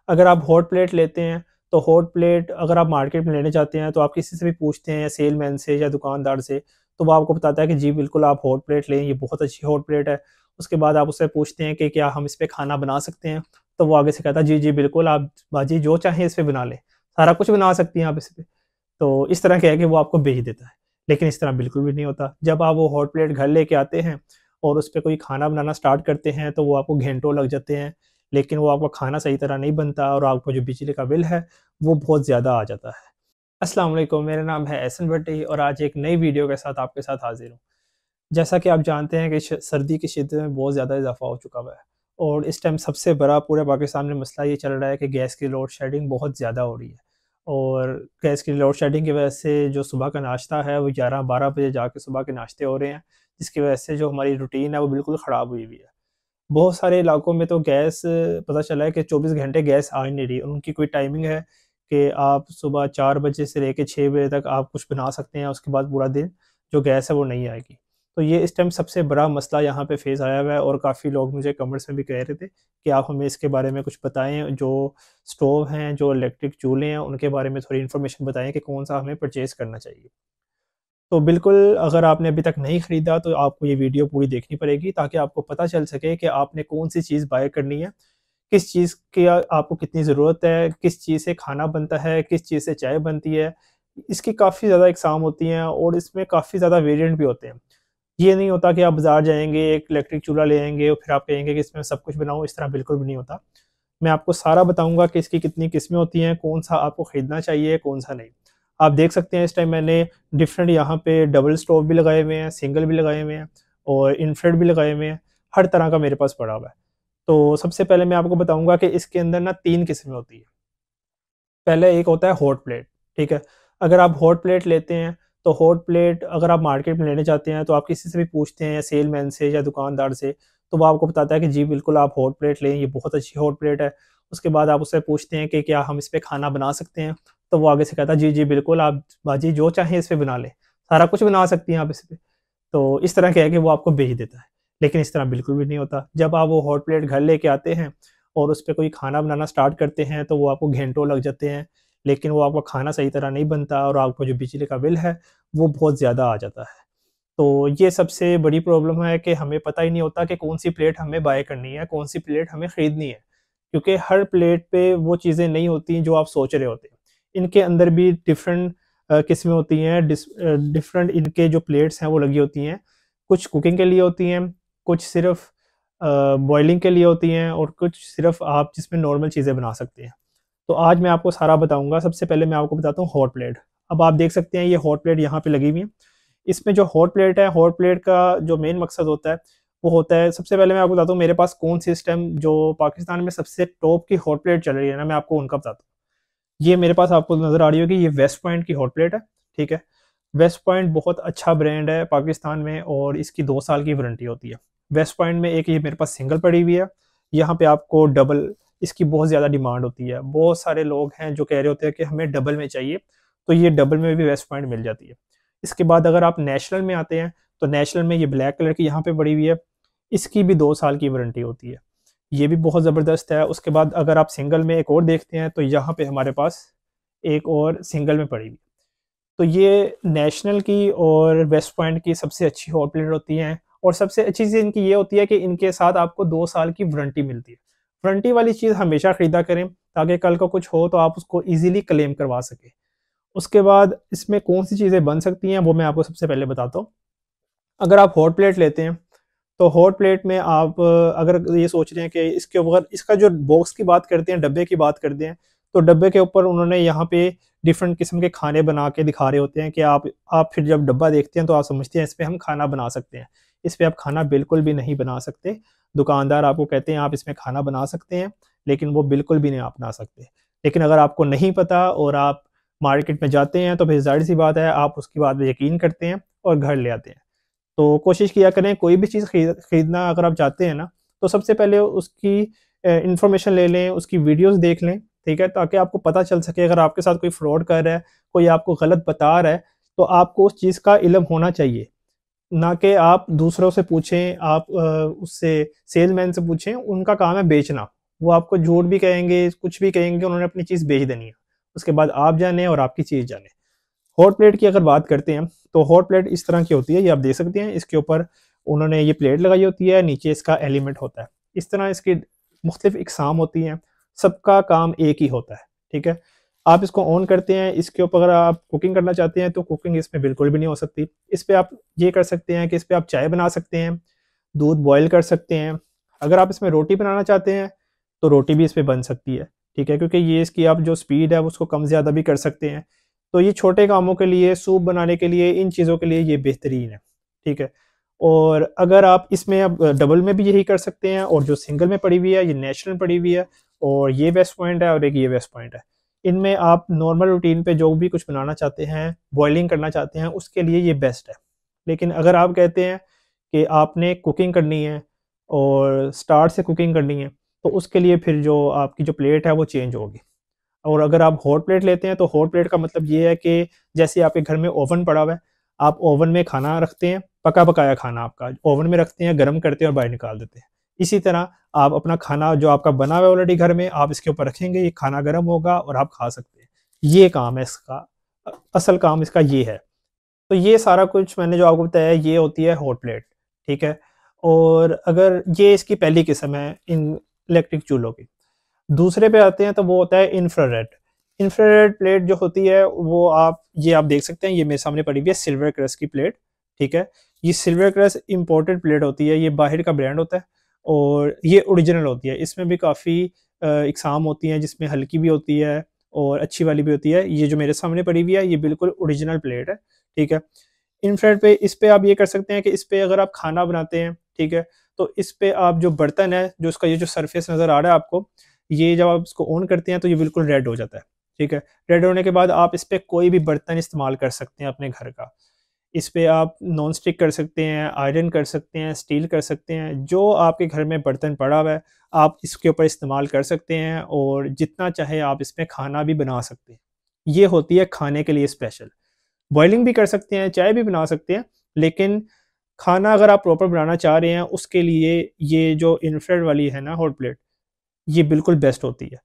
अगर आप hot plate लेते हैं तो हॉट प्लेट अगर आप मार्केट में लेने जाते हैं तो आप किसी से भी पूछते हैं, सेलमैन से या दुकानदार से, तो वो आपको बताता है कि जी बिल्कुल आप हॉट प्लेट लें, ये बहुत अच्छी हॉट प्लेट है। उसके बाद आप उससे पूछते हैं कि क्या हम इस पे खाना बना सकते हैं, तो वो आगे से कहता है जी जी बिल्कुल आप बाजी जो चाहें इस पे बना लें, सारा कुछ बना सकती हैं आप इस पे। तो इस तरह कह के वो आपको भेज देता है। लेकिन इस तरह बिल्कुल भी नहीं होता। जब आप वो हॉट प्लेट घर लेके आते हैं और उस पे कोई खाना बनाना स्टार्ट करते हैं तो वो आपको घंटों लग जाते हैं, लेकिन वो आपका खाना सही तरह नहीं बनता और आपको जो बिजली का बिल है वो बहुत ज़्यादा आ जाता है। अस्सलाम वालेकुम, मेरा नाम है एहसन भट्टी और आज एक नई वीडियो के साथ आपके साथ हाज़िर हूँ। जैसा कि आप जानते हैं कि सर्दी की शिद्दत में बहुत ज़्यादा इजाफ़ा हो चुका हुआ है और इस टाइम सबसे बड़ा पूरे पाकिस्तान में मसला ये चल रहा है कि गैस की लोड शेडिंग बहुत ज़्यादा हो रही है। और गैस की लोड शेडिंग की वजह से जो सुबह का नाश्ता है वो 11-12 बजे जाके सुबह के नाश्ते हो रहे हैं, जिसकी वजह से जो हमारी रूटीन है वो बिल्कुल ख़राब हुई हुई है। बहुत सारे इलाकों में तो गैस पता चला है कि 24 घंटे गैस आ ही नहीं रही। उनकी कोई टाइमिंग है कि आप सुबह 4 बजे से लेके 6 बजे तक आप कुछ बना सकते हैं, उसके बाद पूरा दिन जो गैस है वो नहीं आएगी। तो ये इस टाइम सबसे बड़ा मसला यहाँ पे फेस आया हुआ है और काफ़ी लोग मुझे कमेंट्स में भी कह रहे थे कि आप हमें इसके बारे में कुछ बताएँ, जो स्टोव हैं, जो इलेक्ट्रिक चूल्हे हैं, उनके बारे में थोड़ी इन्फॉर्मेशन बताएँ कि कौन-सा हमें परचेज़ करना चाहिए। तो बिल्कुल अगर आपने अभी तक नहीं खरीदा तो आपको ये वीडियो पूरी देखनी पड़ेगी ताकि आपको पता चल सके कि आपने कौन-सी चीज़ बाय करनी है, किस चीज़ की आपको कितनी ज़रूरत है, किस चीज़ से खाना बनता है, किस चीज़ से चाय बनती है। इसकी काफ़ी ज़्यादा इकसाम होती हैं और इसमें काफ़ी ज़्यादा वेरिएंट भी होते हैं। ये नहीं होता कि आप बाज़ार जाएँगे, एक इलेक्ट्रिक चूल्हा ले आएँगे और फिर आप कहेंगे कि इसमें सब कुछ बनाओ, इस तरह बिल्कुल भी नहीं होता। मैं आपको सारा बताऊँगा कि इसकी कितनी किस्में होती हैं, कौन-सा आपको खरीदना चाहिए, कौन-सा नहीं। आप देख सकते हैं इस टाइम मैंने डिफरेंट यहाँ पे डबल स्टोव भी लगाए हुए हैं, सिंगल भी लगाए हुए हैं और इंफ्रारेड भी लगाए हुए हैं, हर तरह का मेरे पास पड़ा हुआ है। तो सबसे पहले मैं आपको बताऊँगा कि इसके अंदर ना 3 किस्में होती हैं। पहले एक होता है हॉट प्लेट, ठीक है? अगर आप हॉट प्लेट लेते हैं, तो हॉट प्लेट अगर आप मार्केट में लेने जाते हैं, तो आप किसी से भी पूछते हैं, सेलमैन से या दुकानदार से, तो वो आपको बताता है कि जी, बिल्कुल आप हॉट प्लेट लें, ये बहुत अच्छी हॉट प्लेट है। उसके बाद आप उससे पूछते हैं कि क्या हम इस पे खाना बना सकते हैं? तो वो आगे से कहता है, जी, जी, बिल्कुल आप बाजी जो चाहें इस पे बना लें, सारा कुछ बना सकती हैं आप इस पे। तो इस तरह कह के वो आपको भेज देता है। लेकिन इस तरह बिल्कुल भी नहीं होता। जब आप वो हॉट प्लेट घर लेके आते हैं और उस पे कोई खाना बनाना स्टार्ट करते हैं, तो वो आपको घंटों लग जाते हैं, लेकिन वो आपका खाना सही तरह नहीं बनता और आपको जो बिजली का बिल है, वो बहुत ज़्यादा आ जाता है। तो ये सबसे बड़ी प्रॉब्लम है कि हमें पता ही नहीं होता कि कौन-सी प्लेट हमें बाय करनी है, कौन-सी प्लेट हमें खरीदनी है। क्योंकि हर प्लेट पे वो चीज़ें नहीं होती जो आप सोच रहे होते हैं। इनके अंदर भी डिफ़रेंट किस्में होती हैं, डिफ़रेंट इनके जो प्लेट्स हैं वो लगी होती हैं। कुछ कुकिंग के लिए होती हैं, कुछ सिर्फ़ बॉयलिंग के लिए होती हैं और कुछ सिर्फ़ आप जिसमें नॉर्मल चीज़ें बना सकते हैं। तो आज मैं आपको सारा बताऊँगा। सबसे पहले मैं आपको बताता हूँ हॉट प्लेट। अब आप देख सकते हैं ये हॉट प्लेट यहाँ पे लगी हुई है। इसमें जो हॉट प्लेट है, हॉट प्लेट का जो मेन मकसद होता है, वो होता है सबसे पहले मैं आपको बताता हूँ मेरे पास कौन-सी इस टाइम जो पाकिस्तान में सबसे टॉप की हॉट प्लेट चल रही है ना, मैं आपको उनका बताता हूँ। ये मेरे पास आपको नज़र आ रही होगी, ये वेस्ट पॉइंट की हॉट प्लेट है, ठीक है? वेस्ट पॉइंट बहुत अच्छा ब्रांड है पाकिस्तान में और इसकी 2 साल की वारंटी होती है। वेस्ट पॉइंट में एक ये मेरे पास सिंगल पड़ी हुई है, यहाँ पे आपको डबल इसकी बहुत ज़्यादा डिमांड होती है। बहुत सारे लोग हैं जो कह रहे होते हैं कि हमें डबल में चाहिए, तो ये डबल में भी वेस्ट पॉइंट मिल जाती है। इसके बाद अगर आप नेशनल में आते हैं, तो नेशनल में ये ब्लैक कलर की यहाँ पे पड़ी हुई है, इसकी भी 2 साल की वारंटी होती है। ये भी बहुत ज़बरदस्त है। उसके बाद अगर आप सिंगल में एक और देखते हैं, तो यहाँ पे हमारे पास एक और सिंगल में पड़ी हुई। तो ये नेशनल की और वेस्ट पॉइंट की सबसे अच्छी हॉट प्लेट होती हैं और सबसे अच्छी चीज़ इनकी ये होती है कि इनके साथ आपको 2 साल की वारंटी मिलती है। वारंटी वाली चीज़ हमेशा खरीदा करें ताकि कल को कुछ हो तो आप उसको ईज़िली क्लेम करवा सकें। उसके बाद इसमें कौन-सी चीज़ें बन सकती हैं वो मैं आपको सबसे पहले बताता हूँ। अगर आप हॉट प्लेट लेते हैं, तो हॉट प्लेट में आप अगर ये सोच रहे हैं कि इसके ऊपर इसका जो बॉक्स की बात करते हैं, डब्बे की बात करते हैं, तो डब्बे के ऊपर उन्होंने यहाँ पे डिफरेंट किस्म के खाने बना के दिखा रहे होते हैं कि आप फिर जब डब्बा देखते हैं तो आप समझते हैं इस पे हम खाना बना सकते हैं। इस पे आप खाना बिल्कुल भी नहीं बना सकते। दुकानदार आपको कहते हैं आप इसमें खाना बना सकते हैं, लेकिन वो बिल्कुल भी नहीं आप बना सकते। लेकिन अगर आपको नहीं पता और आप मार्केट में जाते हैं तो फिर ज़ाहिर-सी बात है आप उसकी बात पे यकीन करते हैं और घर ले आते हैं। तो कोशिश किया करें कोई भी चीज़ खरीदना अगर आप चाहते हैं ना, तो सबसे पहले उसकी इन्फॉर्मेशन ले लें, उसकी वीडियोज़ देख लें, ठीक है? ताकि आपको पता चल सके अगर आपके साथ कोई फ्रॉड कर रहा है, कोई आपको गलत बता रहा है, तो आपको उस चीज़ का इल्म होना चाहिए। ना कि आप दूसरों से पूछें, आप उससे सेल्समैन से पूछें, उनका काम है बेचना, वो आपको झूठ भी कहेंगे, कुछ भी कहेंगे, उन्होंने अपनी चीज़ बेच देनी है। उसके बाद आप जाने और आपकी चीज़ जाने। हॉट प्लेट की अगर बात करते हैं तो हॉट प्लेट इस तरह की होती है, ये आप देख सकते हैं, इसके ऊपर उन्होंने ये प्लेट लगाई होती है, नीचे इसका एलिमेंट होता है। इस तरह इसकी मुख्तलिफ इकसाम होती हैं, सबका काम एक ही होता है, ठीक है। आप इसको ऑन करते हैं, इसके ऊपर अगर आप कुकिंग करना चाहते हैं तो कुकिंग इसमें बिल्कुल भी नहीं हो सकती। इस पर आप ये कर सकते हैं कि इस पर आप चाय बना सकते हैं, दूध बॉयल कर सकते हैं। अगर आप इसमें रोटी बनाना चाहते हैं तो रोटी भी इस पर बन सकती है, ठीक है, क्योंकि ये इसकी आप जो स्पीड है उसको कम ज़्यादा भी कर सकते हैं। तो ये छोटे कामों के लिए, सूप बनाने के लिए, इन चीज़ों के लिए ये बेहतरीन है, ठीक है। और अगर आप इसमें अब डबल में भी यही कर सकते हैं, और जो सिंगल में पड़ी हुई है ये नेचुरल पड़ी हुई है, और ये बेस्ट पॉइंट है और एक ये बेस्ट पॉइंट है। इनमें आप नॉर्मल रूटीन पे जो भी कुछ बनाना चाहते हैं, बॉयलिंग करना चाहते हैं, उसके लिए ये बेस्ट है। लेकिन अगर आप कहते हैं कि आपने कुकिंग करनी है और स्टार्ट से कुकिंग करनी है, तो उसके लिए फिर जो आपकी जो प्लेट है वो चेंज होगी। और अगर आप हॉट प्लेट लेते हैं तो हॉट प्लेट का मतलब ये है कि जैसे आपके घर में ओवन पड़ा हुआ है, आप ओवन में खाना रखते हैं, पका पकाया खाना आपका ओवन में रखते हैं, गर्म करते हैं और बाहर निकाल देते हैं। इसी तरह आप अपना खाना जो आपका बना हुआ है ऑलरेडी घर में, आप इसके ऊपर रखेंगे, ये खाना गर्म होगा और आप खा सकते हैं। ये काम है इसका, असल काम इसका ये है। तो ये सारा कुछ मैंने जो आपको बताया, ये होती है हॉट प्लेट, ठीक है। और अगर ये इसकी पहली किस्म है इन इलेक्ट्रिक चूल्हों की। दूसरे पे आते हैं तो वो होता है इंफ्रारेड। इंफ्रारेड प्लेट जो होती है वो आप देख सकते हैं, ये मेरे सामने पड़ी हुई है सिल्वर क्रस्ट की प्लेट, ठीक है। ये सिल्वर क्रस्ट इंपोर्टेड प्लेट होती है, ये बाहर का ब्रांड होता है और ये ओरिजिनल होती है। इसमें भी काफ़ी इकसाम होती हैं, जिसमें हल्की भी होती है और अच्छी वाली भी होती है। ये जो मेरे सामने पड़ी हुई है ये बिल्कुल ओरिजिनल प्लेट है, ठीक है। इंफ्रारेड पे इस पे आप ये कर सकते हैं कि इस पे अगर आप खाना बनाते हैं, ठीक है, तो इस पे आप जो बर्तन है, जो इसका ये जो सरफेस नज़र आ रहा है आपको, ये जब आप इसको ऑन करते हैं तो ये बिल्कुल रेड हो जाता है, ठीक है। रेड होने के बाद आप इस पे कोई भी बर्तन इस्तेमाल कर सकते हैं अपने घर का। इस पे आप नॉन स्टिक कर सकते हैं, आयरन कर सकते हैं, स्टील कर सकते हैं, जो आपके घर में बर्तन पड़ा हुआ है आप इसके ऊपर इस्तेमाल कर सकते हैं और जितना चाहे आप इसमें खाना भी बना सकते हैं। ये होती है खाने के लिए स्पेशल। बॉइलिंग भी कर सकते हैं, चाय भी बना सकते हैं, लेकिन खाना अगर आप प्रॉपर बनाना चाह रहे हैं उसके लिए ये जो इंफ्रारेड वाली है ना हॉट प्लेट, ये बिल्कुल बेस्ट होती है।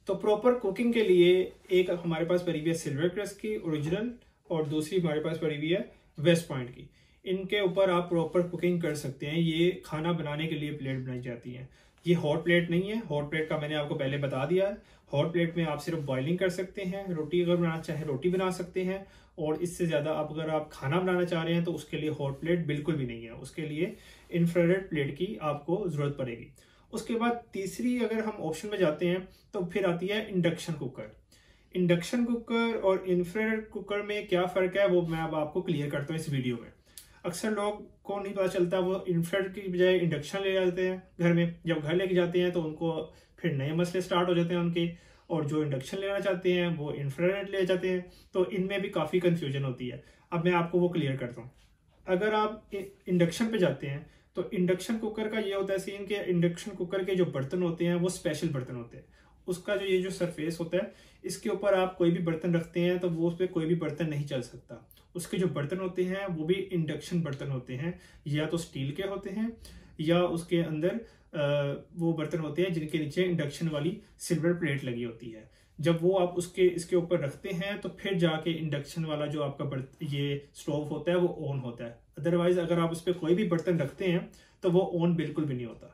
तो प्रॉपर कुकिंग के लिए एक हमारे पास पड़ी हुई है सिल्वर क्रस्ट की ओरिजिनल, और दूसरी हमारे पास पड़ी हुई है वेस्ट पॉइंट की। इनके ऊपर आप प्रॉपर कुकिंग कर सकते हैं। ये खाना बनाने के लिए प्लेट बनाई जाती है। ये हॉट प्लेट नहीं है, हॉट प्लेट का मैंने आपको पहले बता दिया है। हॉट प्लेट में आप सिर्फ बॉइलिंग कर सकते हैं, रोटी अगर बनाना चाहें रोटी बना सकते हैं, और इससे ज़्यादा अगर आप खाना बनाना चाह रहे हैं तो उसके लिए हॉट प्लेट बिल्कुल भी नहीं है। उसके लिए इंफ्रारेड प्लेट की आपको ज़रूरत पड़ेगी। उसके बाद तीसरी अगर हम ऑप्शन में जाते हैं तो फिर आती है इंडक्शन कुकर। इंडक्शन कुकर और इंफ्रारेड कुकर में क्या फ़र्क है वो मैं अब आपको क्लियर करता हूँ इस वीडियो में। अक्सर लोग को नहीं पता चलता, वो इंफ्रारेड की बजाय इंडक्शन ले जाते हैं घर में। जब घर लेके जाते हैं तो उनको फिर नए मसले स्टार्ट हो जाते हैं उनके, और जो इंडक्शन लेना चाहते हैं वो इंफ्रारेड ले जाते हैं। तो इनमें भी काफ़ी कन्फ्यूजन होती है। अब मैं आपको वो क्लियर करता हूँ। अगर आप इंडक्शन पे जाते हैं तो इंडक्शन कुकर का ये होता है सीन कि इंडक्शन कुकर के जो बर्तन होते हैं वो स्पेशल बर्तन होते हैं। उसका जो ये जो सरफेस होता है, इसके ऊपर आप कोई भी बर्तन रखते हैं तो वो उस पर कोई भी बर्तन नहीं चल सकता। उसके जो बर्तन होते हैं वो भी इंडक्शन बर्तन होते हैं, या तो स्टील के होते हैं या उसके अंदर वो बर्तन होते हैं जिनके नीचे इंडक्शन वाली सिल्वर प्लेट लगी होती है। जब वो आप इसके ऊपर रखते हैं तो फिर जाके इंडक्शन वाला जो आपका ये स्टोव होता है वो ऑन होता है। अदरवाइज अगर आप उस पर कोई भी बर्तन रखते हैं तो वो ऑन बिल्कुल भी नहीं होता।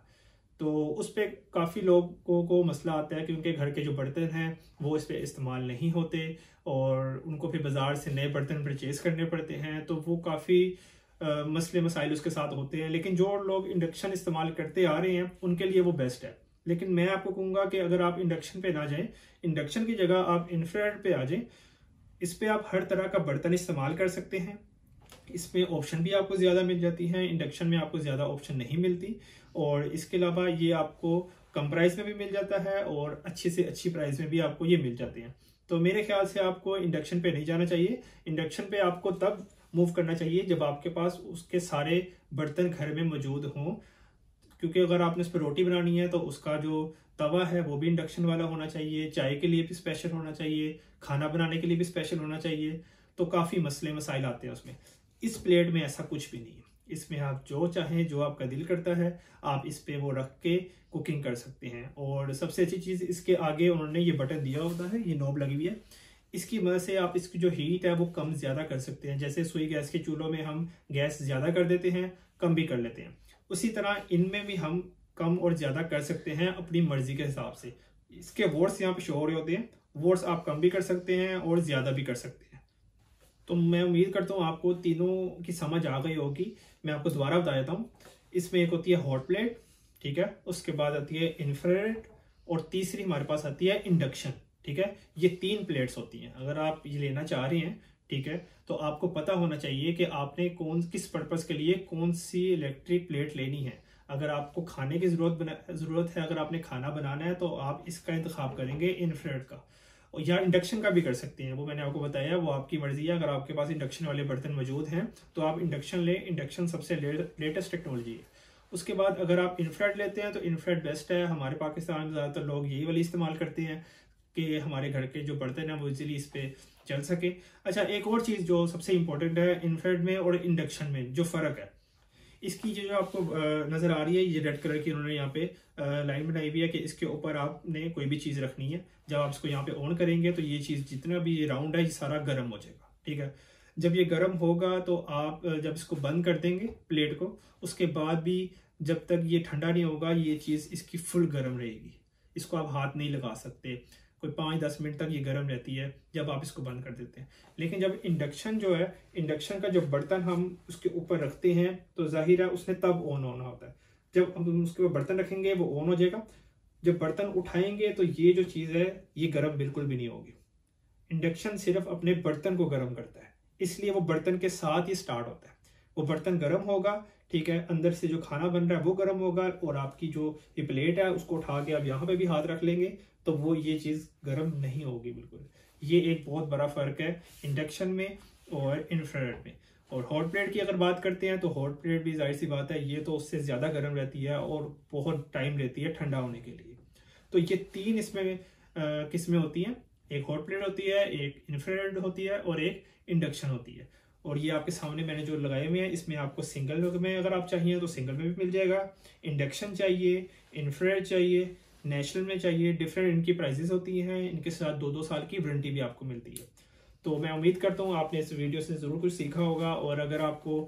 तो उस पर काफ़ी लोगों को मसला आता है कि उनके घर के जो बर्तन हैं वो इस पर इस्तेमाल नहीं होते और उनको फिर बाज़ार से नए बर्तन परचेज़ करने पड़ते हैं। तो वो काफ़ी मसले मसाइल उसके साथ होते हैं। लेकिन जो लोग इंडक्शन इस्तेमाल करते आ रहे हैं उनके लिए वो बेस्ट है। लेकिन मैं आपको कहूँगा कि अगर आप इंडक्शन पे ना जाएं, इंडक्शन की जगह आप इंफ्रारेड पे आ जाएं। इस पे आप हर तरह का बर्तन इस्तेमाल कर सकते हैं। इसमें ऑप्शन भी आपको ज़्यादा मिल जाती हैं, इंडक्शन में आपको ज़्यादा ऑप्शन नहीं मिलती। और इसके अलावा ये आपको कम प्राइस में भी मिल जाता है और अच्छी से अच्छी प्राइस में भी आपको ये मिल जाते हैं। तो मेरे ख्याल से आपको इंडक्शन पे नहीं जाना चाहिए। इंडक्शन पे आपको तब मूव करना चाहिए जब आपके पास उसके सारे बर्तन घर में मौजूद हों, क्योंकि अगर आपने उस पर रोटी बनानी है तो उसका जो तवा है वो भी इंडक्शन वाला होना चाहिए, चाय के लिए भी स्पेशल होना चाहिए, खाना बनाने के लिए भी स्पेशल होना चाहिए। तो काफ़ी मसले मसाइल आते हैं उसमें। इस प्लेट में ऐसा कुछ भी नहीं है। इसमें आप जो चाहें, जो आपका दिल करता है, आप इस पे वो रख के कुकिंग कर सकते हैं। और सबसे अच्छी चीज़ इसके आगे उन्होंने ये बटन दिया होता है, ये नॉब लगी हुई है, इसकी मदद से आप इसकी जो हीट है वो कम ज़्यादा कर सकते हैं। जैसे सुई गैस के चूल्हों में हम गैस ज़्यादा कर देते हैं, कम भी कर लेते हैं, उसी तरह इनमें भी हम कम और ज़्यादा कर सकते हैं अपनी मर्ज़ी के हिसाब से। इसके वोट्स यहाँ पे शो हो रहे होते हैं, वोट्स आप कम भी कर सकते हैं और ज़्यादा भी कर सकते हैं। तो मैं उम्मीद करता हूँ आपको तीनों की समझ आ गई होगी। मैं आपको दोबारा बता देता हूँ। इसमें एक होती है हॉट प्लेट, ठीक है, उसके बाद आती है इंफ्रारेड, और तीसरी हमारे पास आती है इंडक्शन, ठीक है। ये 3 प्लेट्स होती हैं। अगर आप ये लेना चाह रहे हैं, ठीक है, तो आपको पता होना चाहिए कि आपने किस पर्पज़ के लिए कौन सी इलेक्ट्रिक प्लेट लेनी है। अगर आपको खाने की ज़रूरत है, अगर आपने खाना बनाना है, तो आप इसका इंतखाब करेंगे इंफ्रारेड का, या इंडक्शन का भी कर सकते हैं, वो मैंने आपको बताया, वो आपकी मर्जी है। अगर आपके पास इंडक्शन वाले बर्तन मौजूद हैं तो आप इंडक्शन लें, इंडक्शन सबसे लेटेस्ट टेक्नोलॉजी है। उसके बाद अगर आप इंफ्रारेड लेते हैं तो इंफ्रारेड बेस्ट है। हमारे पाकिस्तान में ज़्यादातर लोग यही वाली इस्तेमाल करते हैं कि हमारे घर के जो बर्तन हैं वो इजीली इस पर चल सके। अच्छा, एक और चीज़ जो सबसे इंपॉर्टेंट है इंफ्रारेड में और इंडक्शन में जो फ़र्क है, इसकी जो आपको नज़र आ रही है, ये रेड कलर की उन्होंने यहाँ पे लाइन बनाई हुई है कि इसके ऊपर आपने कोई भी चीज़ रखनी है। जब आप इसको यहाँ पे ऑन करेंगे तो ये चीज़ जितना भी ये राउंड है ये सारा गर्म हो जाएगा, ठीक है। जब ये गर्म होगा तो आप जब इसको बंद कर देंगे प्लेट को, उसके बाद भी जब तक ये ठंडा नहीं होगा ये चीज़ इसकी फुल गर्म रहेगी। इसको आप हाथ नहीं लगा सकते, कोई 5-10 मिनट तक ये गर्म रहती है जब आप इसको बंद कर देते हैं। लेकिन जब इंडक्शन जो है, इंडक्शन का जो बर्तन हम उसके ऊपर रखते हैं तो जाहिर है उसने तब ऑन होना होता है। जब हम उसके ऊपर बर्तन रखेंगे वो ऑन हो जाएगा, जब बर्तन उठाएंगे तो ये जो चीज़ है ये गर्म बिल्कुल भी नहीं होगी। इंडक्शन सिर्फ अपने बर्तन को गर्म करता है, इसलिए वो बर्तन के साथ ही स्टार्ट होता है। वो बर्तन गर्म होगा, ठीक है, अंदर से जो खाना बन रहा है वो गर्म होगा, और आपकी जो ये प्लेट है उसको उठा के आप यहाँ पे भी हाथ रख लेंगे तो वो ये चीज़ गर्म नहीं होगी बिल्कुल। ये एक बहुत बड़ा फ़र्क है इंडक्शन में और इंफ्रारेड में। और हॉट प्लेट की अगर बात करते हैं तो हॉट प्लेट भी जाहिर सी बात है ये तो उससे ज़्यादा गर्म रहती है और बहुत टाइम लेती है ठंडा होने के लिए। तो ये 3 इसमें किस्में होती हैं, एक हॉट प्लेट होती है, एक इंफ्रारेड होती है और एक इंडक्शन होती है। और ये आपके सामने मैंने जो लगाए हुए हैं इसमें आपको सिंगल में अगर आप चाहिए तो सिंगल में भी मिल जाएगा, इंडक्शन चाहिए, इंफ्रारेड चाहिए, नेशनल में चाहिए, डिफरेंट इनकी प्राइजेस होती हैं। इनके साथ 2-2 साल की वारंटी भी आपको मिलती है। तो मैं उम्मीद करता हूँ आपने इस वीडियो से ज़रूर कुछ सीखा होगा, और अगर आपको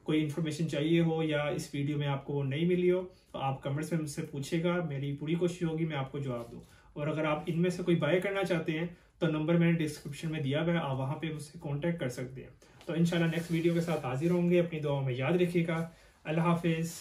कोई इन्फॉर्मेशन चाहिए हो या इस वीडियो में आपको नहीं मिली हो तो आप कमेंट्स में मुझसे पूछेगा, मेरी पूरी कोशिश होगी मैं आपको जवाब दूँ। और अगर आप इनमें से कोई बाय करना चाहते हैं तो नंबर मैंने डिस्क्रिप्शन में दिया हुआ है, आप वहाँ पे मुझसे कॉन्टैक्ट कर सकते हैं। तो इंशाल्लाह नेक्स्ट वीडियो के साथ हाजिर होंगे। अपनी दुआओं में याद रखिएगा। अल्लाह हाफिज़।